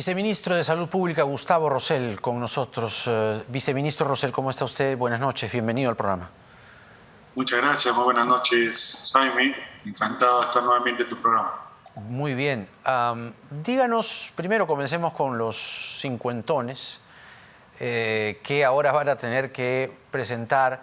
Viceministro de Salud Pública, Gustavo Rosell, con nosotros. Viceministro Rosell, ¿cómo está usted? Buenas noches, bienvenido al programa. Muchas gracias, muy buenas noches, Jaime. Encantado de estar nuevamente en tu programa. Muy bien. Díganos, primero comencemos con los cincuentones, que ahora van a tener que presentar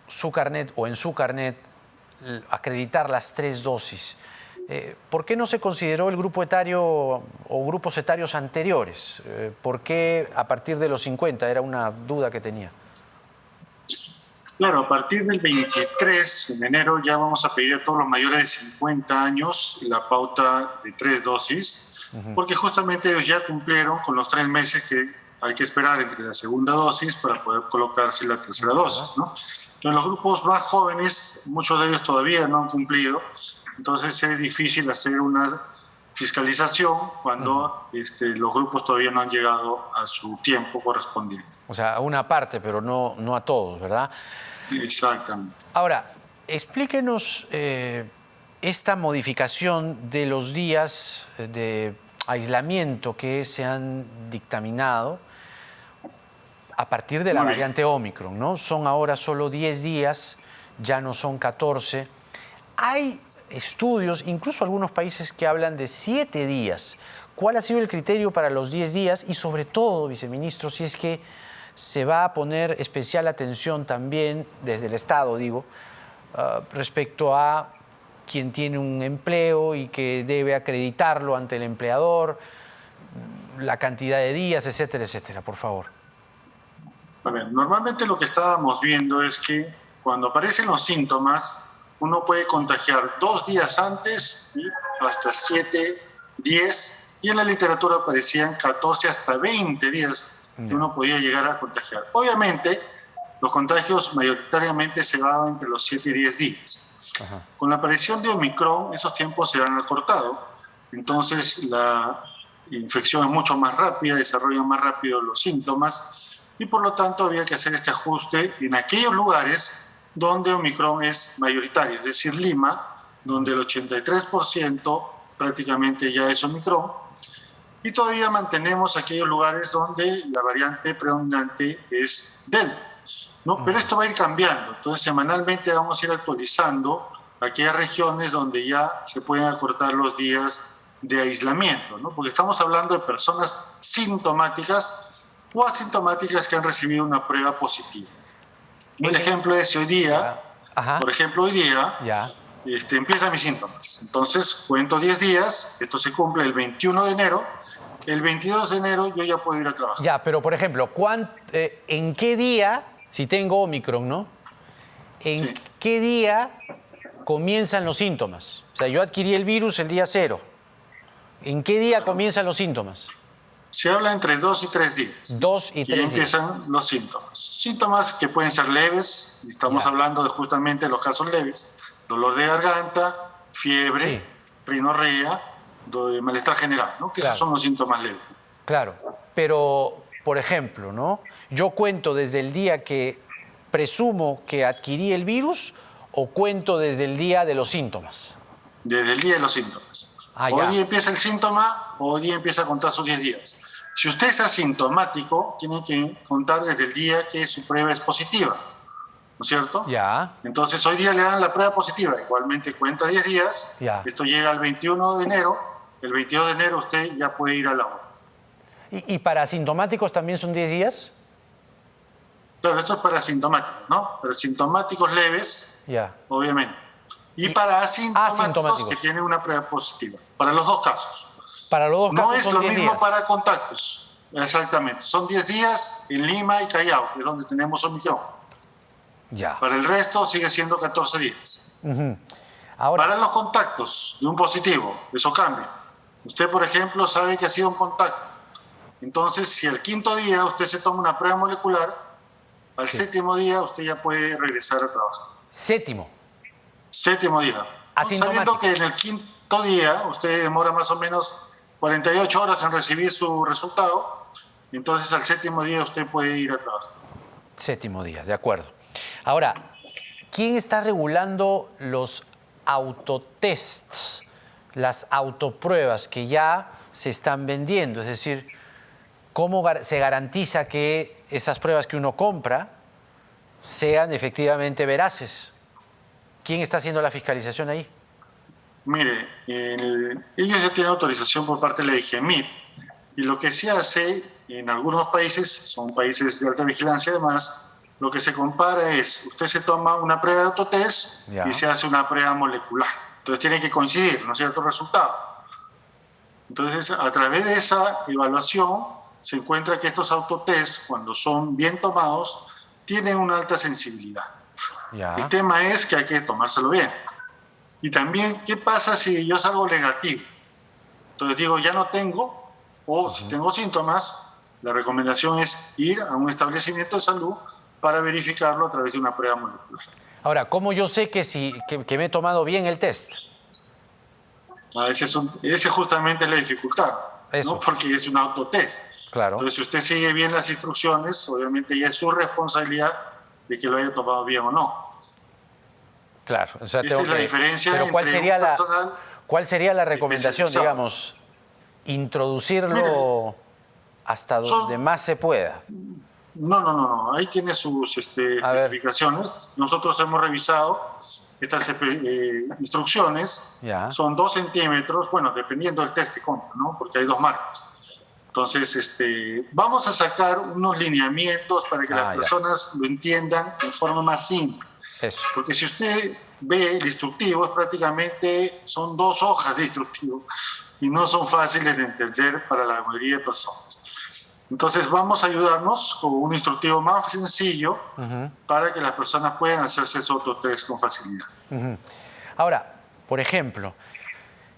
su carnet o en su carnet acreditar las 3 dosis. ¿Por qué no se consideró el grupo etario o grupos etarios anteriores? ¿Por qué a partir de los 50? Era una duda que tenía. Claro, a partir del 23 de enero ya vamos a pedir a todos los mayores de 50 años la pauta de 3 dosis, porque justamente ellos ya cumplieron con los 3 meses que hay que esperar entre la segunda dosis para poder colocarse la tercera dosis, ¿no? En los grupos más jóvenes, muchos de ellos todavía no han cumplido, entonces es difícil hacer una fiscalización cuando los grupos todavía no han llegado a su tiempo correspondiente. O sea, a una parte, pero no a todos, ¿verdad? Exactamente. Ahora, explíquenos esta modificación de los días de aislamiento que se han dictaminado a partir de la variante Omicron, ¿no? Son ahora solo 10 días, ya no son 14. Hay estudios, incluso algunos países que hablan de 7 días. ¿Cuál ha sido el criterio para los 10 días? Y sobre todo, viceministro, si es que se va a poner especial atención también, desde el Estado, digo, respecto a quien tiene un empleo y que debe acreditarlo ante el empleador, la cantidad de días, etcétera, etcétera, por favor. A ver, normalmente lo que estábamos viendo es que cuando aparecen los síntomas, uno puede contagiar 2 días antes, ¿sí?, hasta 7, 10, y en la literatura aparecían 14 hasta 20 días que uno podía llegar a contagiar. Obviamente, los contagios mayoritariamente se daban entre los 7 y 10 días. Con la aparición de Omicron, esos tiempos se han acortado, entonces la infección es mucho más rápida, desarrollan más rápido los síntomas, y por lo tanto había que hacer este ajuste en aquellos lugares donde Omicron es mayoritario, es decir, Lima, donde el 83% prácticamente ya es Omicron, y todavía mantenemos aquellos lugares donde la variante predominante es Delta, ¿no? Pero esto va a ir cambiando, entonces semanalmente vamos a ir actualizando aquellas regiones donde ya se pueden acortar los días de aislamiento, ¿no? Porque estamos hablando de personas sintomáticas o asintomáticas que han recibido una prueba positiva. El ejemplo es si hoy día, por ejemplo, hoy día empiezan mis síntomas. Entonces cuento 10 días, esto se cumple el 21 de enero, el 22 de enero yo ya puedo ir a trabajar. Ya, pero por ejemplo, ¿en qué día, si tengo Omicron, ¿no? ¿En qué día comienzan los síntomas? O sea, yo adquirí el virus el día 0. ¿En qué día comienzan los síntomas? Se habla entre 2 y 3 días. 2 y 3 días. Y empiezan los síntomas. Síntomas que pueden ser leves, estamos hablando de justamente los casos leves, dolor de garganta, fiebre, rinorrea, malestar general, ¿no? Que esos son los síntomas leves. Claro, pero, por ejemplo, ¿no? Yo cuento desde el día que presumo que adquirí el virus o cuento desde el día de los síntomas. Desde el día de los síntomas. Hoy día empieza el síntoma, hoy día empieza a contar sus 10 días. Si usted es asintomático, tiene que contar desde el día que su prueba es positiva, ¿no es cierto? Entonces hoy día le dan la prueba positiva, igualmente cuenta 10 días, esto llega al 21 de enero, el 22 de enero usted ya puede ir a la hora. ¿Y para asintomáticos también son 10 días? Claro, esto es para asintomáticos, ¿no? Para asintomáticos leves, obviamente. Y para asintomáticos que tienen una prueba positiva, para los dos casos. Para los dos casos no es son lo 10 mismo días. Para contactos, exactamente. Son 10 días en Lima y Callao, que es donde tenemos Omicron. Para el resto sigue siendo 14 días. Ahora, para los contactos de un positivo, eso cambia. Usted, por ejemplo, sabe que ha sido un contacto. Entonces, si el 5.º día usted se toma una prueba molecular, al 7.º día usted ya puede regresar a trabajar. ¿7.º? 7.º día. Sabiendo que en el 5.º día usted demora más o menos 48 horas en recibir su resultado, entonces al 7.º día usted puede ir a trabajar. 7.º día, de acuerdo. Ahora, ¿quién está regulando los autotests, las autopruebas que ya se están vendiendo? Es decir, ¿cómo se garantiza que esas pruebas que uno compra sean efectivamente veraces? ¿Quién está haciendo la fiscalización ahí? Mire, ellos ya tienen autorización por parte de la IGEMIT y lo que se hace en algunos países, son países de alta vigilancia además, lo que se compara es, usted se toma una prueba de autotest y se hace una prueba molecular. Entonces tiene que coincidir, ¿no es cierto?, el resultado. Entonces, a través de esa evaluación se encuentra que estos autotest, cuando son bien tomados, tienen una alta sensibilidad. El tema es que hay que tomárselo bien. Y también, ¿qué pasa si yo salgo negativo? Entonces digo, ya no tengo, o si tengo síntomas, la recomendación es ir a un establecimiento de salud para verificarlo a través de una prueba molecular. Ahora, ¿cómo yo sé que me he tomado bien el test? Ese justamente es la dificultad, ¿no? Porque es un autotest. Claro. Entonces, si usted sigue bien las instrucciones, obviamente ya es su responsabilidad de que lo haya tomado bien o no. Claro, o sea, esa es la diferencia. Pero ¿cuál sería la recomendación, digamos, introducirlo hasta donde más se pueda? No. Ahí tiene sus especificaciones. Nosotros hemos revisado estas instrucciones. Son 2 centímetros, bueno, dependiendo del test que compra, ¿no? Porque hay 2 marcas. Entonces, vamos a sacar unos lineamientos para que las personas lo entiendan de forma más simple. Eso. Porque si usted ve el instructivo, son 2 hojas de instructivo y no son fáciles de entender para la mayoría de personas. Entonces vamos a ayudarnos con un instructivo más sencillo para que las personas puedan hacerse esos autotest con facilidad. Ahora, por ejemplo,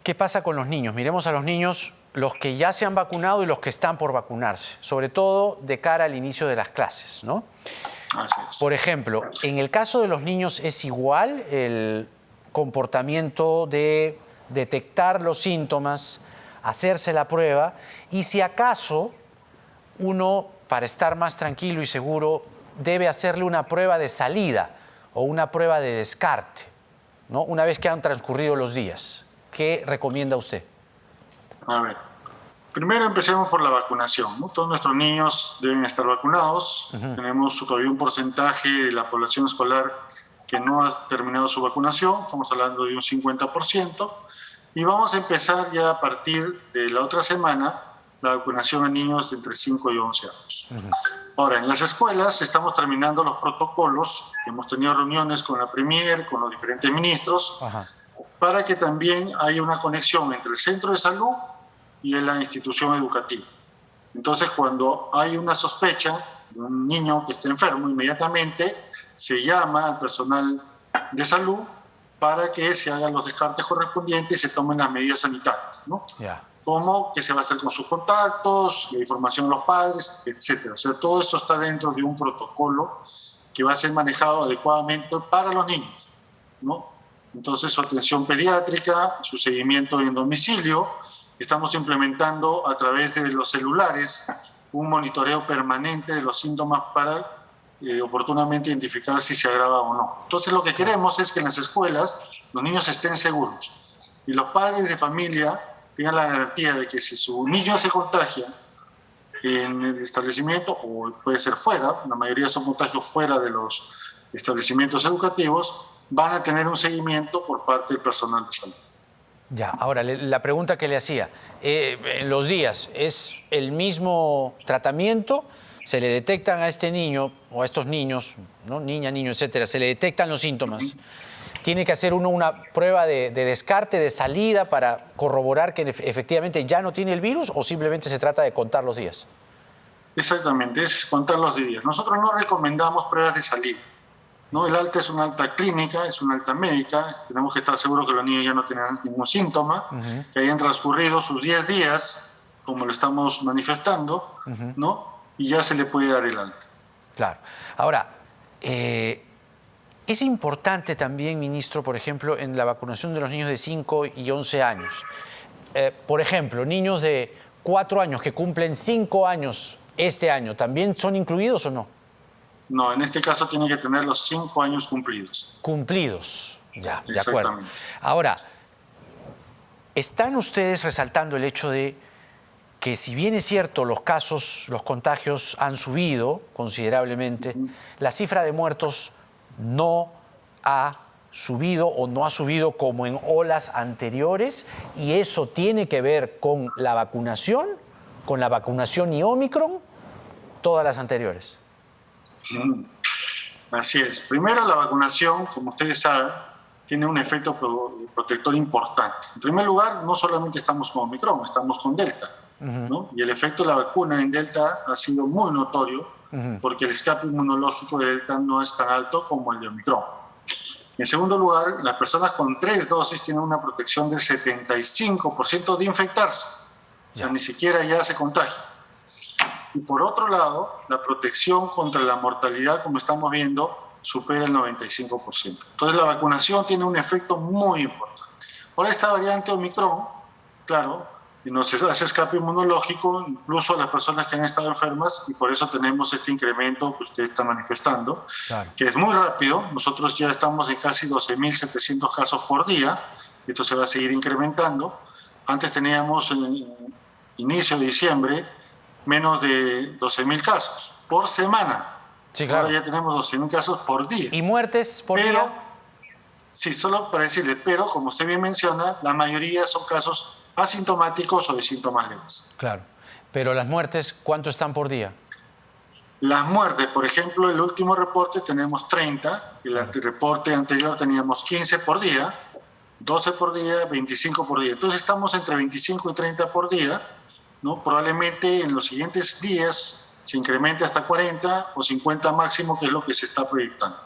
¿qué pasa con los niños? Miremos a los niños, los que ya se han vacunado y los que están por vacunarse, sobre todo de cara al inicio de las clases, ¿no? Así es. Por ejemplo, en el caso de los niños es igual el comportamiento de detectar los síntomas, hacerse la prueba y si acaso uno, para estar más tranquilo y seguro, debe hacerle una prueba de salida o una prueba de descarte, ¿no? Una vez que han transcurrido los días. ¿Qué recomienda usted? A ver, primero empecemos por la vacunación, ¿no? Todos nuestros niños deben estar vacunados. Tenemos todavía un porcentaje de la población escolar que no ha terminado su vacunación, estamos hablando de un 50%, y vamos a empezar ya a partir de la otra semana la vacunación a niños de entre 5 y 11 años. Ahora, en las escuelas estamos terminando los protocolos, hemos tenido reuniones con la Premier, con los diferentes ministros, para que también haya una conexión entre el centro de salud y la institución educativa. Entonces, cuando hay una sospecha de un niño que esté enfermo, inmediatamente se llama al personal de salud para que se hagan los descartes correspondientes y se tomen las medidas sanitarias, ¿no? Como qué se va a hacer con sus contactos, la información a los padres, etc. O sea, todo eso está dentro de un protocolo que va a ser manejado adecuadamente para los niños, ¿no? Entonces, su atención pediátrica, su seguimiento en domicilio. Estamos implementando a través de los celulares un monitoreo permanente de los síntomas para oportunamente identificar si se agrava o no. Entonces, lo que queremos es que en las escuelas los niños estén seguros y los padres de familia tengan la garantía de que si su niño se contagia en el establecimiento, o puede ser fuera, la mayoría son contagios fuera de los establecimientos educativos, van a tener un seguimiento por parte del personal de salud. Ya, ahora la pregunta que le hacía, en los días, ¿es el mismo tratamiento? ¿Se le detectan a este niño o a estos niños, ¿no? Niña, niño, etcétera, se le detectan los síntomas? ¿Tiene que hacer uno una prueba de descarte, de salida para corroborar que efectivamente ya no tiene el virus o simplemente se trata de contar los días? Exactamente, es contar los días. Nosotros no recomendamos pruebas de salida, ¿no? El alta es una alta clínica, es una alta médica. Tenemos que estar seguros que los niños ya no tienen ningún síntoma, que hayan transcurrido sus 10 días, como lo estamos manifestando, ¿no? Y ya se le puede dar el alta. Claro. Ahora, es importante también, ministro, por ejemplo, en la vacunación de los niños de 5 y 11 años. Por ejemplo, niños de 4 años que cumplen 5 años este año, ¿también son incluidos o no? No, en este caso tiene que tener los 5 años cumplidos. Cumplidos, ya, de acuerdo. Ahora, ¿están ustedes resaltando el hecho de que si bien es cierto los casos, los contagios han subido considerablemente, la cifra de muertos no ha subido o no ha subido como en olas anteriores, y eso tiene que ver con la vacunación y Omicron, todas las anteriores. Así es. Primero, la vacunación, como ustedes saben, tiene un efecto protector importante. En primer lugar, no solamente estamos con Omicron, estamos con Delta, ¿no? Y el efecto de la vacuna en Delta ha sido muy notorio, porque el escape inmunológico de Delta no es tan alto como el de Omicron. En segundo lugar, las personas con 3 dosis tienen una protección del 75% de infectarse. O sea, ni siquiera ya se contagia. Y por otro lado, la protección contra la mortalidad, como estamos viendo, supera el 95%. Entonces la vacunación tiene un efecto muy importante. Por esta variante Omicron, claro, nos hace escape inmunológico, incluso a las personas que han estado enfermas, y por eso tenemos este incremento que usted está manifestando, claro, que es muy rápido. Nosotros ya estamos en casi 12.700 casos por día, y esto se va a seguir incrementando. Antes teníamos en inicio de diciembre menos de 12.000 casos por semana. Sí, claro. Ahora ya tenemos 12.000 casos por día. ¿Y muertes por día? Sí, solo para decirle, pero como usted bien menciona, la mayoría son casos asintomáticos o de síntomas leves. Claro, pero las muertes, ¿cuánto están por día? Las muertes, por ejemplo, el último reporte tenemos 30, y el reporte anterior teníamos 15 por día, 12 por día, 25 por día. Entonces estamos entre 25 y 30 por día, ¿no? Probablemente en los siguientes días se incremente hasta 40 o 50 máximo, que es lo que se está proyectando.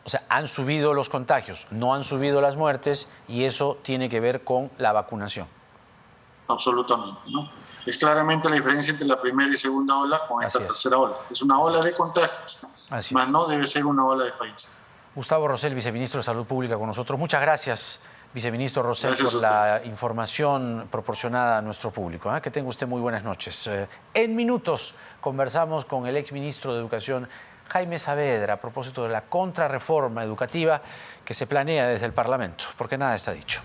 O sea, han subido los contagios, no han subido las muertes, y eso tiene que ver con la vacunación. Absolutamente, ¿no? Es claramente la diferencia entre la primera y segunda ola con esta tercera ola. Es una ola de contagios, más no debe ser una ola de fallecidos. Gustavo Rosell, viceministro de Salud Pública, con nosotros. Muchas gracias, viceministro Rosell, por la información proporcionada a nuestro público. Que tenga usted muy buenas noches. En minutos conversamos con el exministro de Educación, Jaime Saavedra, a propósito de la contrarreforma educativa que se planea desde el Parlamento, porque nada está dicho.